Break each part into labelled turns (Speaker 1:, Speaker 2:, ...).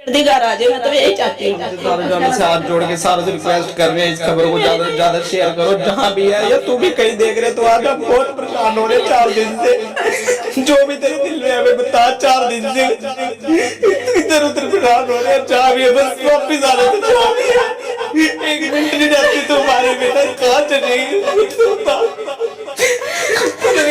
Speaker 1: जल्दी घर आ जाए, मैं तो यही चाहती हूँ।
Speaker 2: सारे जाने से हाथ जोड़ के सारों से रिक्वेस्ट कर रहे हैं, इस खबर को ज्यादा से ज्यादा शेयर करो जहाँ भी है, या तू भी कहीं देख रहे तो आज हम बहुत परेशान हो रहे हैं 4 दिन से। जो भी तेरे दिल में हमें बता, 4 दिन से इधर उधर परेशान हो रहे हैं। जहाँ भी है बस वापिस आ रहे थे, जहाँ भी है 1 मिनट नहीं रहती तुम्हारे बेटा, कहाँ चलेगी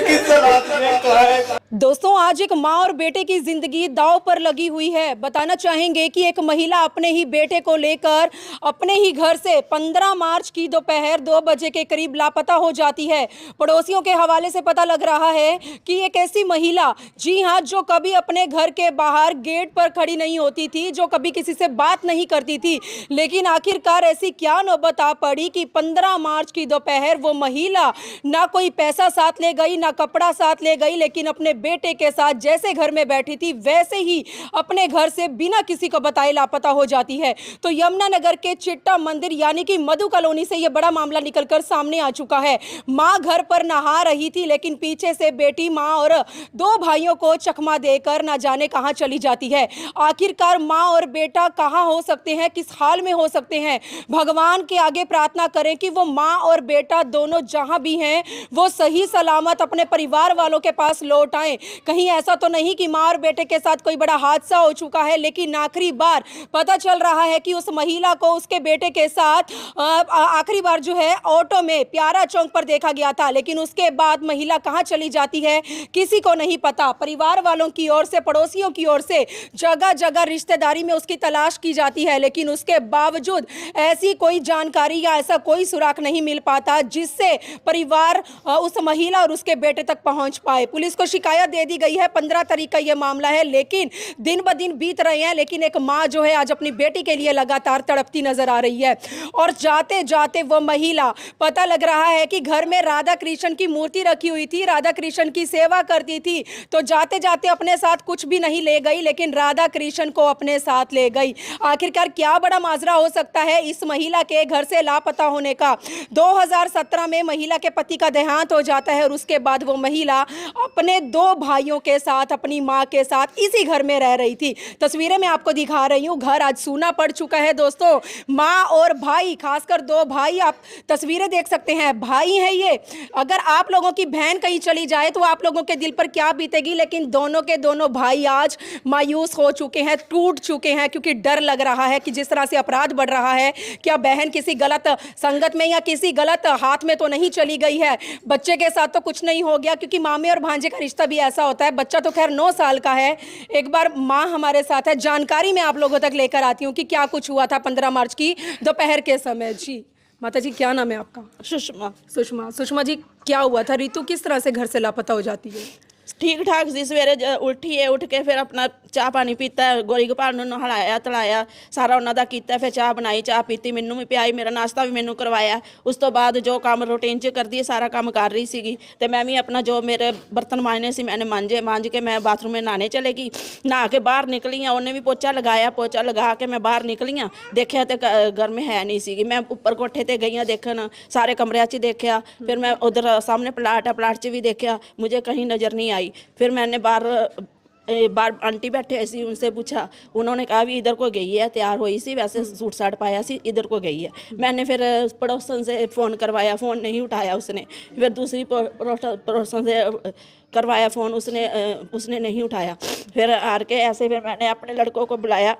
Speaker 2: किस हालात में, कहा है।
Speaker 3: दोस्तों, आज एक माँ और बेटे की जिंदगी दांव पर लगी हुई है। बताना चाहेंगे कि एक महिला अपने ही बेटे को लेकर अपने ही घर से 15 मार्च की दोपहर 2 बजे के करीब लापता हो जाती है। पड़ोसियों के हवाले से पता लग रहा है कि एक ऐसी महिला, जी हाँ, जो कभी अपने घर के बाहर गेट पर खड़ी नहीं होती थी, जो कभी किसी से बात नहीं करती थी, लेकिन आखिरकार ऐसी क्या नौबत आ पड़ी कि 15 मार्च की दोपहर वो महिला ना कोई पैसा साथ ले गई, ना कपड़ा साथ ले गई, लेकिन अपने बेटे के साथ जैसे घर में बैठी थी वैसे ही अपने घर से बिना किसी को बताए लापता हो जाती है। तो यमुनानगर के चिट्टा मंदिर यानी कि मधु कॉलोनी से यह बड़ा मामला निकलकर सामने आ चुका है। मां घर पर नहा रही थी, लेकिन पीछे से बेटी, मां और 2 भाइयों को चकमा देकर ना जाने कहां चली जाती है। आखिरकार मां और बेटा कहां हो सकते हैं, किस हाल में हो सकते हैं? भगवान के आगे प्रार्थना करें कि वो मां और बेटा दोनों जहां भी हैं वो सही सलामत अपने परिवार वालों के पास लौट आए। कहीं ऐसा तो नहीं कि मां और बेटे के साथ कोई बड़ा हादसा हो चुका है, लेकिन आखिरी बार पता चल रहा है कि उस महिला को उसके बेटे के साथ आखिरी बार जो है ऑटो में प्यारा चौक पर देखा गया था, लेकिन उसके बाद महिला कहां चली जाती है किसी को नहीं पता। परिवार वालों की ओर से, पड़ोसियों की ओर से जगह जगह रिश्तेदारी में उसकी तलाश की जाती है, लेकिन उसके बावजूद ऐसी कोई जानकारी या ऐसा कोई सुराग नहीं मिल पाता जिससे परिवार उस महिला और उसके बेटे तक पहुंच पाए। पुलिस को शिकायत दे दी गई है। 15 तारीख का यह मामला है, लेकिन दिन ब दिन बीत रहे हैं, लेकिन एक मां जो है आज अपनी बेटी के लिए लगातार तड़पती नजर आ रही है। और जाते जाते वो महिला, पता लग रहा है कि घर में राधा कृष्ण की मूर्ति रखी हुई थी, राधा कृष्ण की सेवा करती थी, तो जाते जाते अपने साथ कुछ भी नहीं ले गई, लेकिन राधा कृष्ण को अपने साथ ले गई। आखिरकार क्या बड़ा माजरा हो सकता है इस महिला के घर से लापता होने का? 2017 में महिला के पति का देहांत हो जाता है और उसके बाद वो महिला अपने 2 भाइयों के साथ, अपनी मां के साथ इसी घर में रह रही थी। तस्वीरें मैं आपको दिखा रही हूं। घर आज सूना पड़ चुका है दोस्तों। मां और भाई, खासकर 2 भाई, आप तस्वीरें देख सकते हैं, भाई हैं ये। अगर आप लोगों की बहन कहीं चली जाए तो आप लोगों के दिल पर क्या बीतेगी, लेकिन दोनों के दोनों भाई आज मायूस हो चुके हैं, टूट चुके हैं, क्योंकि डर लग रहा है कि जिस तरह से अपराध बढ़ रहा है, क्या बहन किसी गलत संगत में या किसी गलत हाथ में तो नहीं चली गई है? बच्चे के साथ तो कुछ नहीं हो गया, क्योंकि मामे और भांजे का रिश्ता भी ऐसा होता है। बच्चा तो खैर 9 साल का है। एक बार मां हमारे साथ है, जानकारी मैं आप लोगों तक लेकर आती हूँ कि क्या कुछ हुआ था 15 मार्च की दोपहर के समय। जी माता जी, क्या नाम है आपका?
Speaker 1: सुषमा।
Speaker 3: सुषमा जी, क्या हुआ था? रितु किस तरह से घर से लापता हो जाती है?
Speaker 1: ठीक ठाक सी सवेरे उठी है, उठ के फिर अपना चाह पानी पीता है, गोरी गोपाल ਨੂੰ ਨਹਾਇਆ ਤਲਾਇਆ ਸਾਰਾ ਉਹਨਾਂ ਦਾ ਕੀਤਾ, ਫਿਰ ਚਾਹ ਬਣਾਈ, ਚਾਹ ਪੀਤੀ, ਮੈਨੂੰ ਵੀ ਪਿਆਈ, ਮੇਰਾ ਨਾਸ਼ਤਾ ਵੀ ਮੈਨੂੰ ਕਰਵਾਇਆ। ਉਸ ਤੋਂ ਬਾਅਦ ਜੋ ਕੰਮ ਰੂਟੀਨ 'ਚ ਕਰਦੀ ਹੈ ਸਾਰਾ ਕੰਮ ਕਰ ਰਹੀ ਸੀਗੀ, ਤੇ ਮੈਂ ਵੀ ਆਪਣਾ ਜੋ ਮੇਰੇ ਬਰਤਨ ਮਾਂਜਨੇ ਸੀ ਮੈंने ਮਾਂਜ ਕੇ ਮੈਂ ਬਾਥਰੂਮ में ਨਹਾਣੇ ਚਲੇ ਗਈ। ਨਹਾ ਕੇ ਬਾਹਰ ਨਿਕਲੀ ਆ, ਉਹਨੇ ਵੀ ਪੋਚਾ ਲਗਾਇਆ, ਪੋਚਾ ਲਗਾ ਕੇ ਮੈਂ ਬਾਹਰ ਨਿਕਲੀ ਆ, ਦੇਖਿਆ ਤੇ ਘਰ में है नहीं ਸੀਗੀ। मैं ਉੱਪਰ ਕੋਠੇ ਤੇ ਗਈ ਆ ਦੇਖਣ, ਸਾਰੇ ਕਮਰਿਆਂ 'ਚ ਦੇਖਿਆ, ਫਿਰ मैं उधर सामने प्लाट है, प्लाट 'ਚ भी देखा, मुझे कहीं नज़र नहीं आई। फिर मैंने बार आंटी बैठे सी, उनसे पूछा, उन्होंने कहा भी इधर को गई है, तैयार हुई सी, वैसे सूट साट पाया सी, इधर को गई है। मैंने फिर पड़ोसन से फ़ोन करवाया, फ़ोन नहीं उठाया उसने। फिर दूसरी पड़ोसन से करवाया फ़ोन, उसने नहीं उठाया। फिर हार के ऐसे फिर मैंने अपने लड़कों को बुलाया,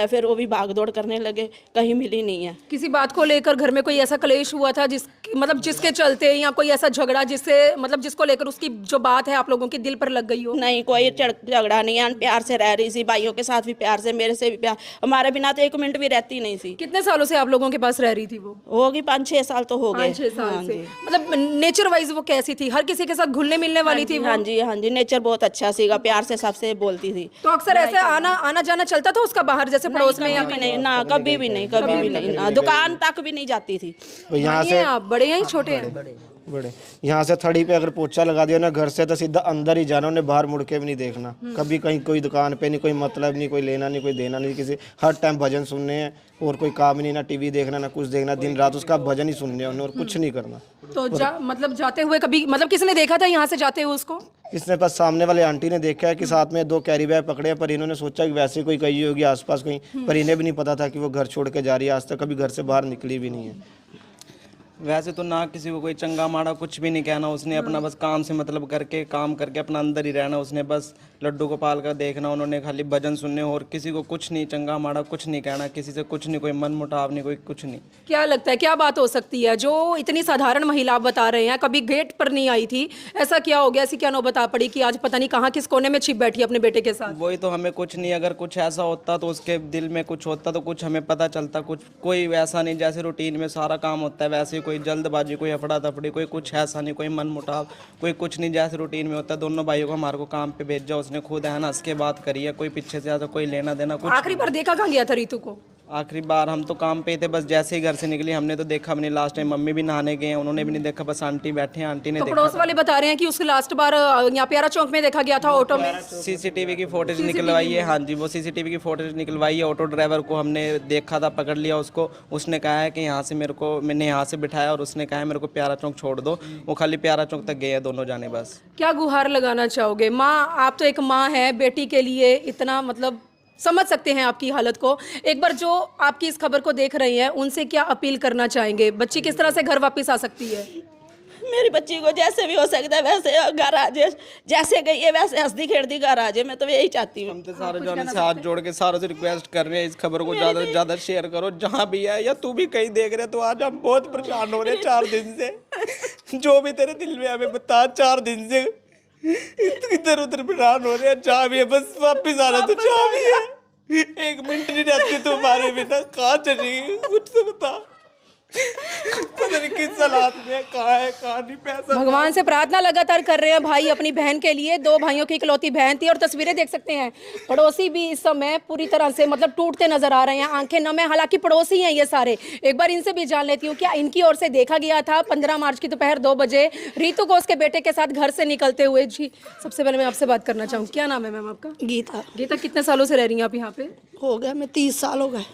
Speaker 1: फिर वो भी भाग दौड़ करने लगे, कहीं मिली नहीं है।
Speaker 3: किसी बात को लेकर घर में कोई ऐसा क्लेश हुआ था जिसके चलते, या कोई ऐसा झगड़ा जिससे जिसको लेकर उसकी जो बात है आप लोगों के दिल पर लग गई हो?
Speaker 1: नहीं, कोई झगड़ा नहीं है, प्यार से रह रही थी, भाइयों के साथ भी प्यार से, मेरे से भी प्यार, हमारे बिना तो 1 मिनट भी रहती नहीं थी।
Speaker 3: कितने सालों से आप लोगों के पास रह रही थी वो?
Speaker 1: होगी 5-6 साल तो हो गए।
Speaker 3: 5-6 साल से। मतलब नेचर वाइज वो कैसी थी? हर किसी के साथ घुलने मिलने वाली थी वो?
Speaker 1: हाँ जी, नेचर बहुत अच्छा सीगा, प्यार से सबसे बोलती थी।
Speaker 3: तो अक्सर ऐसे आना जाना चलता था उसका बाहर, जैसे पड़ोस में? या
Speaker 1: नहीं, ना कभी भी नहीं, ना दुकान तक भी नहीं जाती थी।
Speaker 3: यहाँ से आप बड़े हैं छोटे हैं?
Speaker 2: बड़े यहाँ से थड़ी पे अगर पोछा लगा दिया ना घर से तो सीधा अंदर ही जाना, उन्हें बाहर मुड़ के भी नहीं देखना कभी, कहीं कोई दुकान पे नहीं, कोई मतलब नहीं, कोई लेना नहीं, कोई देना नहीं किसी, हर टाइम भजन सुनने हैं और कोई काम नहीं, ना टीवी देखना ना कुछ देखना, दिन रात उसका भजन ही सुनने उन्हें और कुछ नहीं करना।
Speaker 3: तो मतलब जाते हुए कभी मतलब किसी ने देखा था यहाँ से जाते हुए उसको?
Speaker 2: इसने पास सामने वाले आंटी ने देखा है कि साथ में 2 कैरी बैग पकड़े हैं, पर इन्होंने सोचा कि वैसे कोई गई होगी आसपास कहीं, पर इन्हें भी नहीं पता था कि वो घर छोड़ के जा रही है, आज तक कभी घर से बाहर निकली भी नहीं है।
Speaker 4: वैसे तो ना किसी को कोई चंगा माड़ा कुछ भी नहीं कहना, उसने अपना बस काम से मतलब करके काम करके अपना अंदर ही रहना, उसने बस लड्डू गोपाल का देखना, उन्होंने खाली भजन सुनने और किसी को कुछ नहीं, चंगा माड़ा कुछ नहीं कहना, किसी से कुछ नहीं, कोई मन मुटाव नहीं, कोई कुछ नहीं।
Speaker 3: क्या लगता है क्या बात हो सकती है जो इतनी साधारण महिला आप बता रहे हैं, कभी गेट पर नहीं आई थी, ऐसा क्या हो गया, ऐसी क्या नौबत आ पड़ी कि आज पता नहीं कहाँ किस कोने में छिप बैठी अपने बेटे के साथ?
Speaker 4: वही तो हमें कुछ नहीं, अगर कुछ ऐसा होता तो उसके दिल में कुछ होता तो कुछ हमें पता चलता, कुछ कोई वैसा नहीं, जैसे रूटीन में सारा काम होता है वैसे ही, कोई जल्दबाजी, कोई अफड़ा तफड़ी, कोई कुछ ऐसा नहीं, कोई मन मुटाव, कोई कुछ नहीं, जैसे रूटीन में होता है। दोनों भाइयों को हमारे को काम पे भेजा, उसने खुद है ना हंस के बात करी है, कोई पीछे से आता कोई लेना देना कुछ।
Speaker 3: आखिरी बार देखा कहाँ गया था रितु को?
Speaker 4: आखिरी बार हम तो काम पे थे, बस जैसे ही घर से निकली हमने तो देखा भी नहीं, लास्ट टाइम मम्मी भी नहाने गए हैं, उन्होंने भी नहीं देखा, बस आंटी बैठे हैं, आंटी ने
Speaker 3: तो
Speaker 4: देखा।
Speaker 3: पड़ोस वाले बता रहे हैं कि उसके लास्ट बार यहाँ प्यारा चौक में देखा गया था ऑटो में।
Speaker 4: सीसीटीवी की फोटेज निकलवाई है, हाँ जी वो सीसीटीवी की फोटेज निकलवाई है, ऑटो ड्राइवर को हमने देखा था, पकड़ लिया उसको, उसने कहा है कि यहाँ से मैंने यहाँ से बिठाया और उसने कहा है मेरे को प्यारा चौक छोड़ दो, वो खाली प्यारा चौक तक गए हैं दोनों जाने। बस
Speaker 3: क्या गुहार लगाना चाहोगे? माँ, आप तो एक माँ है, बेटी के लिए इतना मतलब समझ सकते हैं आपकी हालत को, एक बार जो आपकी इस खबर को देख रही हैं उनसे क्या अपील करना चाहेंगे? बच्ची किस तरह से घर वापस आ सकती है?
Speaker 1: मेरी बच्ची को जैसे भी हो सकता है वैसे घर आ जाए, जैसे गई है वैसे हंसती खेलती घर आ जाए, मैं तो यही चाहती हूँ।
Speaker 4: हम तो सारे जाने से हाथ जोड़ के सारों से रिक्वेस्ट कर रहे हैं, इस खबर को ज़्यादा से ज़्यादा शेयर करो, जहाँ भी है, या तू भी कहीं देख रहे तो आज हम बहुत परेशान हो रहे हैं 4 दिन से, जो भी तेरे दिल में हमें बता, 4 दिन से इधर उधर परेशान हो रहे हैं, जहाँ भी है बस वापिस आ रहा तो जहाँ भी है, 1 मिनट नहीं रहती तुम्हारे बिना, कहाँ चली कुछ तो बता, पता नहीं किस हालात में, कहाँ है कहाँ नहीं, पैसा।
Speaker 3: भगवान से प्रार्थना लगातार कर रहे हैं भाई अपनी बहन के लिए, 2 भाइयों की इकलौती बहन थी, और तस्वीरें देख सकते हैं पड़ोसी भी इस समय पूरी तरह से मतलब टूटते नजर आ रहे हैं, आंखें नम है, हालांकि पड़ोसी हैं ये सारे। एक बार इनसे भी जान लेती हूँ क्या इनकी ओर से देखा गया था 15 मार्च की दोपहर 2 बजे रितु को उसके बेटे के साथ घर से निकलते हुए। जी सबसे पहले मैं आपसे बात करना चाहूँ, क्या नाम है मैम आपका?
Speaker 5: गीता।
Speaker 3: गीता, कितने सालों से रह रही हैं आप यहाँ पे?
Speaker 5: हो गया मैं 30 साल हो गए।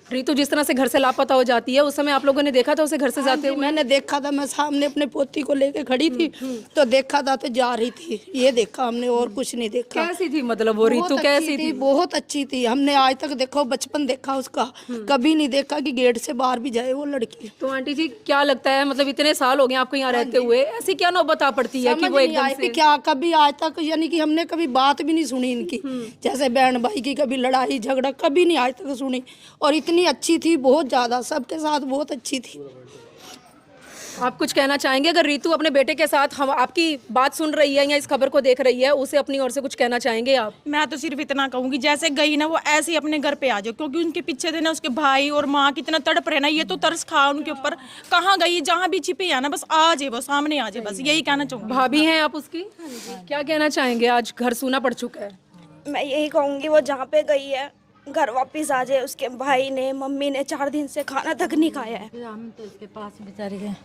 Speaker 3: रितु जिस तरह से घर से लापता हो जाती है, उस समय आप लोगों ने देखा था उसे घर से जाते हुए?
Speaker 5: मैंने देखा था, मैं सामने अपने पोती को लेके खड़ी थी तो देखा था, तो जा रही थी, ये देखा हमने और कुछ नहीं देखा।
Speaker 3: कैसी थी मतलब वो रितु, कैसी थी?
Speaker 5: बहुत अच्छी थी, हमने आज तक देखो बचपन देखा उसका, कभी नहीं देखा कि गेट से बाहर भी जाए वो लड़की।
Speaker 3: तो आंटी जी क्या लगता है मतलब इतने साल हो गए आपको यहाँ रहते हुए, ऐसी क्या नौबत आ पड़ती है कि वो एकदम से?
Speaker 5: क्या कभी आज तक यानी कि हमने कभी बात भी नहीं सुनी इनकी, जैसे बहन भाई की कभी लड़ाई झगड़ा कभी नहीं आज तक सुनी, और इतनी अच्छी थी, बहुत ज्यादा सबके साथ बहुत अच्छी थी।
Speaker 3: आप कुछ कहना चाहेंगे? अगर रितु अपने बेटे के साथ हम आपकी बात सुन रही है या इस खबर को देख रही है, उसे अपनी ओर से कुछ कहना चाहेंगे आप?
Speaker 6: मैं तो सिर्फ इतना कहूँगी जैसे गई ना वो ऐसे ही अपने घर पे आ जाओ, क्योंकि उनके पीछे थे ना उसके भाई और माँ कितना तड़प रहे ना, ये तो तरस खा उनके ऊपर, कहाँ गई, जहाँ भी छिपी है ना बस आ जाए, वो सामने आ जाए, बस यही कहना चाहूँगी।
Speaker 3: भाभी हैं आप उसकी, क्या कहना चाहेंगे? आज घर सूना पड़ चुका है।
Speaker 7: मैं यही कहूँगी वो जहाँ पे गई है घर वापस आ जाए। उसके भाई ने मम्मी ने 4 दिन से खाना तक नहीं खाया है।
Speaker 8: हम तो इसके पास बेचारी गए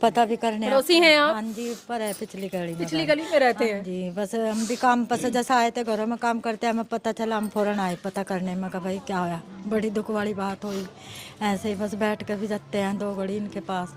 Speaker 8: पता भी करने
Speaker 3: पड़ोसी हैं आप?
Speaker 8: हाँ जी, ऊपर है पिछली गली में।
Speaker 3: पिछली गली में रहते हैं?
Speaker 8: जी बस हम भी काम पर से जैसे आए थे, घरों में काम करते हैं, हमें पता चला, हम फौरन आए पता करने में कि भाई क्या होया। बड़ी दुख वाली बात हुई, ऐसे ही बस बैठ कर भी जाते हैं 2 घड़ी इनके पास,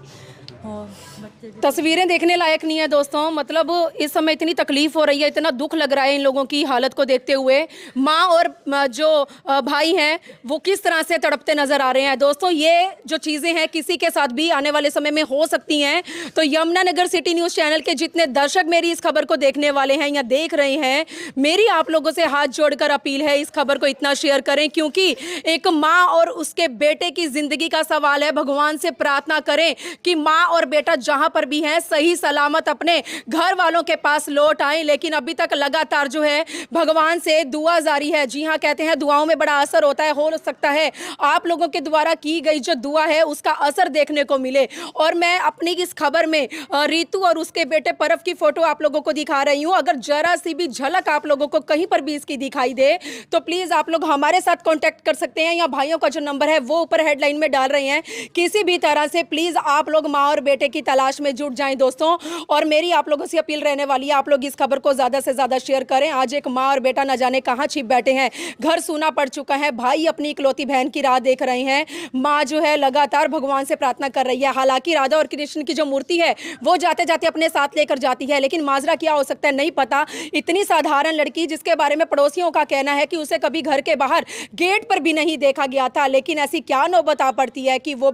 Speaker 8: और बच्चे
Speaker 3: तस्वीरें देखने लायक नहीं है दोस्तों, मतलब इस समय इतनी तकलीफ हो रही है, इतना दुख लग रहा है इन लोगों की हालत को देखते हुए। माँ और जो भाई हैं वो किस तरह से तड़पते नजर आ रहे हैं। दोस्तों ये जो चीज़ें हैं किसी के साथ भी आने वाले समय में हो सकती हैं, तो यमुनानगर सिटी न्यूज़ चैनल के जितने दर्शक मेरी इस खबर को देखने वाले हैं या देख रहे हैं, मेरी आप लोगों से हाथ जोड़कर अपील है इस खबर को इतना शेयर करें, क्योंकि एक माँ और उसके बेटे की जिंदगी का सवाल है। भगवान से प्रार्थना करें कि माँ और बेटा जहां पर भी हैं सही सलामत अपने घर वालों के पास लौट आए, लेकिन अभी तक लगातार जो है भगवान से दुआ जारी है। जी हां, कहते हैं दुआओं में बड़ा असर होता है, हो सकता है आप लोगों के द्वारा की गई जो दुआ है उसका असर देखने को मिले। और मैं अपनी इस खबर में रितु और उसके बेटे परफ की फोटो आप लोगों को दिखा रही हूं। अगर जरा सी भी झलक आप लोगों को कहीं पर भी इसकी दिखाई दे तो प्लीज आप लोग हमारे साथ कांटेक्ट कर सकते हैं, या भाइयों का जो नंबर है वो ऊपर हेडलाइन में डाल रहे हैं। किसी भी तरह से प्लीज आप लोग माँ और और बेटे की तलाश में जुट जाएं दोस्तों। और मेरी आप लोगों से अपील रहने वाली है, आप लोग इस खबर को ज़्यादा से ज़्यादा शेयर करें। आज एक माँ और बेटा न जाने कहाँ छिप बैठे हैं, घर सूना पड़ चुका है, भाई अपनी इकलौती बहन की राह देख रहे हैं, माँ जो है लगातार भगवान से प्रार्थना कर रही है। हालांकि राधा और कृष्ण की जो मूर्ति है वो जाते जाते अपने साथ लेकर जाती है, लेकिन माजरा क्या हो सकता है नहीं पता। इतनी साधारण लड़की जिसके बारे में पड़ोसियों का कहना है कि उसे कभी घर के बाहर गेट पर भी नहीं देखा गया था, लेकिन ऐसी क्या नौबत आ पड़ती है कि वो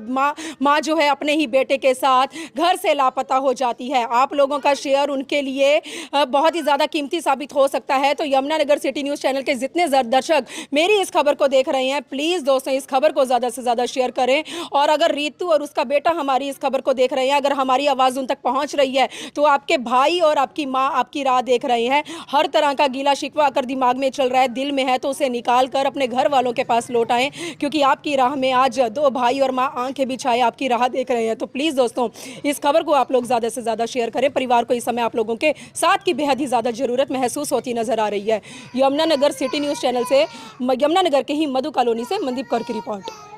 Speaker 3: माँ जो है अपने ही बेटे के साथ घर से लापता हो जाती है। आप लोगों का शेयर उनके लिए बहुत ही ज़्यादा कीमती साबित हो सकता है। तो यमुनानगर सिटी न्यूज़ चैनल के जितने दर्शक मेरी इस खबर को देख रहे हैं, प्लीज़ दोस्तों इस खबर को ज़्यादा से ज़्यादा शेयर करें। और अगर रीतू और उसका बेटा हमारी इस खबर को देख रहे हैं, अगर हमारी आवाज़ उन तक पहुँच रही है, तो आपके भाई और आपकी माँ आपकी राह देख रहे हैं। हर तरह का गीला शिकवा अगर दिमाग में चल रहा है, दिल में है, तो उसे निकाल कर अपने घर वालों के पास लौट आएं, क्योंकि आपकी राह में आज दो भाई और माँ आंखें बिछाए आपकी राह देख रहे हैं। तो प्लीज़ दोस्तों इस खबर को आप लोग ज़्यादा से ज़्यादा शेयर करें। परिवार को इस समय आप लोगों के साथ की बेहद ही ज़्यादा ज़रूरत महसूस होती नजर आ रही है। यमुनानगर सिटी न्यूज़ चैनल से यमुनानगर के ही मधु कॉलोनी से मनदीप कौर की रिपोर्ट।